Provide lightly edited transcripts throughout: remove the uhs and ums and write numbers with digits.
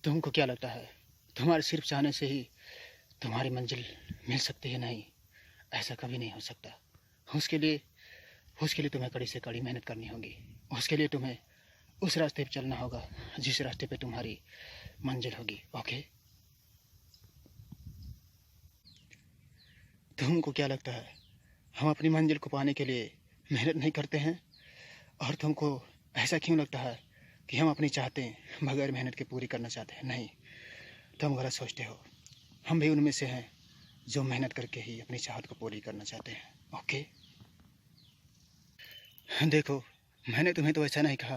तुमको क्या लगता है तुम्हारे सिर्फ चाहने से ही तुम्हारी मंजिल मिल सकती है? नहीं, ऐसा कभी नहीं हो सकता। उसके लिए उसके लिए तुम्हें कड़ी से कड़ी मेहनत करनी होगी। उसके लिए तुम्हें उस रास्ते पे चलना होगा जिस रास्ते पे तुम्हारी मंजिल होगी। ओके? तुमको क्या लगता है हम अपनी मंजिल को पाने के लिए मेहनत नहीं करते हैं? और तुमको ऐसा क्यों लगता है कि हम अपनी चाहते बगैर मेहनत के पूरी करना चाहते हैं? नहीं, तुम गलत सोचते हो। हम भी उनमें से हैं जो मेहनत करके ही अपनी चाहत को पूरी करना चाहते हैं। ओके? देखो, मैंने तुम्हें तो ऐसा नहीं कहा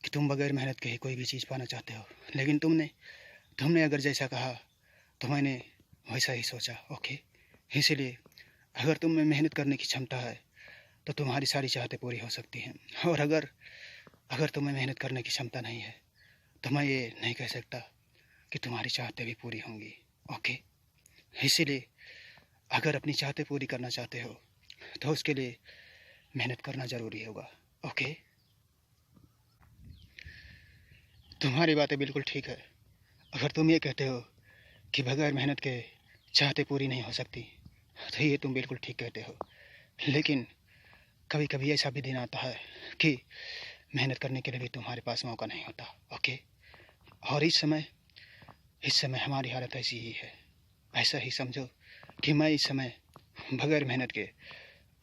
कि तुम बगैर मेहनत के ही कोई भी चीज़ पाना चाहते हो, लेकिन तुमने अगर जैसा कहा तो मैंने वैसा ही सोचा। ओके? इसीलिए अगर तुम में मेहनत करने की क्षमता है तो तुम्हारी सारी चाहतें पूरी हो सकती हैं, और अगर अगर तुम्हें मेहनत करने की क्षमता नहीं है तो मैं ये नहीं कह सकता कि तुम्हारी चाहतें भी पूरी होंगी। ओके? इसीलिए अगर अपनी चाहतें पूरी करना चाहते हो तो उसके लिए मेहनत करना ज़रूरी होगा। ओके? तुम्हारी बातें बिल्कुल ठीक है। अगर तुम ये कहते हो कि बगैर मेहनत के चाहतें पूरी नहीं हो सकती तो ये तुम बिल्कुल ठीक कहते हो, लेकिन कभी कभी ऐसा भी दिन आता है कि मेहनत करने के लिए भी तुम्हारे पास मौका नहीं होता। ओके? और इस समय हमारी हालत ऐसी ही है। ऐसा ही समझो कि मैं इस समय बगैर मेहनत के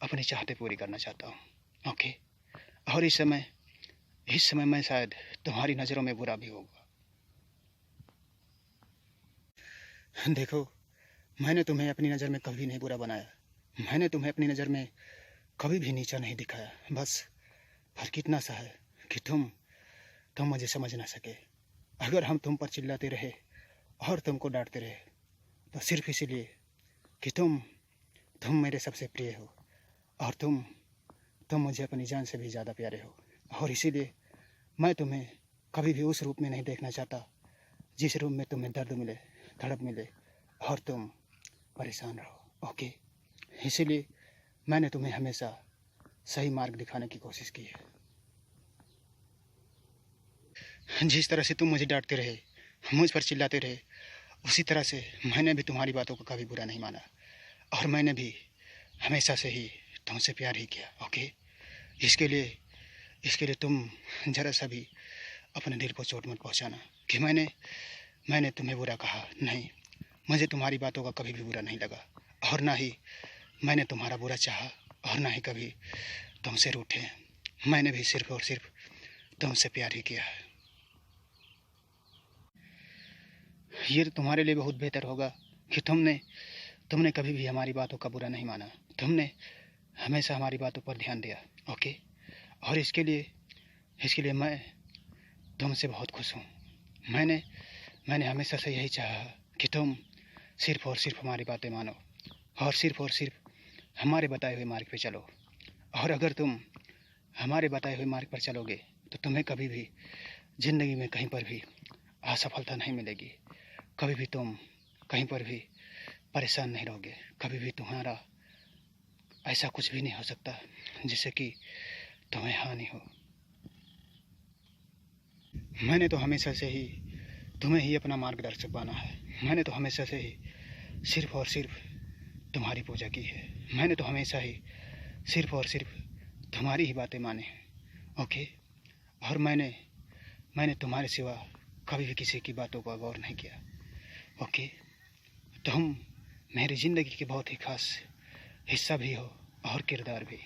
अपनी चाहतें पूरी करना चाहता हूँ। ओके? और इस समय मैं शायद तुम्हारी नज़रों में बुरा भी होगा। देखो, मैंने तुम्हें अपनी नज़र में कभी नहीं बुरा बनाया। मैंने तुम्हें अपनी नज़र में कभी भी नीचा नहीं दिखाया। बस फर्क इतना सा है कि तुम मुझे समझ ना सके। अगर हम तुम पर चिल्लाते रहे और तुमको डांटते रहे तो सिर्फ इसीलिए कि तुम मेरे सबसे प्रिय हो, और तुम मुझे अपनी जान से भी ज़्यादा प्यारे हो, और इसीलिए मैं तुम्हें कभी भी उस रूप में नहीं देखना चाहता जिस रूप में तुम्हें दर्द मिले, तड़प मिले और तुम परेशान रहो। ओके? इसीलिए मैंने तुम्हें हमेशा सही मार्ग दिखाने की कोशिश की है। जिस तरह से तुम मुझे डांटते रहे, मुझ पर चिल्लाते रहे, उसी तरह से मैंने भी तुम्हारी बातों को कभी बुरा नहीं माना, और मैंने भी हमेशा से ही तुमसे प्यार ही किया। ओके? इसके लिए तुम ज़रा सा भी अपने दिल को चोट मत पहुंचाना कि मैंने तुम्हें बुरा कहा। नहीं, मुझे तुम्हारी बातों का कभी भी बुरा नहीं लगा, और ना ही मैंने तुम्हारा बुरा चाहा, और ना ही कभी तुमसे रूठे। मैंने भी सिर्फ और सिर्फ तुमसे प्यार ही किया है। ये तो तुम्हारे लिए बहुत बेहतर होगा कि तुमने कभी भी हमारी बातों का बुरा नहीं माना। तुमने हमेशा हमारी बातों पर ध्यान दिया। ओके? और इसके लिए मैं तुमसे बहुत खुश हूँ। मैंने हमेशा से यही चाहा कि तुम सिर्फ और सिर्फ हमारी बातें मानो, और सिर्फ हमारे बताए हुए मार्ग पे चलो। और अगर तुम हमारे बताए हुए मार्ग पर चलोगे तो तुम्हें कभी भी ज़िंदगी में कहीं पर भी असफलता नहीं मिलेगी। कभी भी तुम कहीं पर भी परेशान नहीं रहोगे। कभी भी तुम्हारा ऐसा कुछ भी नहीं हो सकता जिससे कि तुम्हें हानि हो। मैंने तो हमेशा से ही तुम्हें ही अपना मार्गदर्शक माना है। मैंने तो हमेशा से ही सिर्फ और सिर्फ तुम्हारी पूजा की है। मैंने तो हमेशा ही सिर्फ और सिर्फ तुम्हारी ही बातें माने हैं। ओके? और मैंने तुम्हारे सिवा कभी भी किसी की बातों पर गौर नहीं किया। ओके? तुम मेरी ज़िंदगी के बहुत ही खास हिस्सा भी हो और किरदार भी।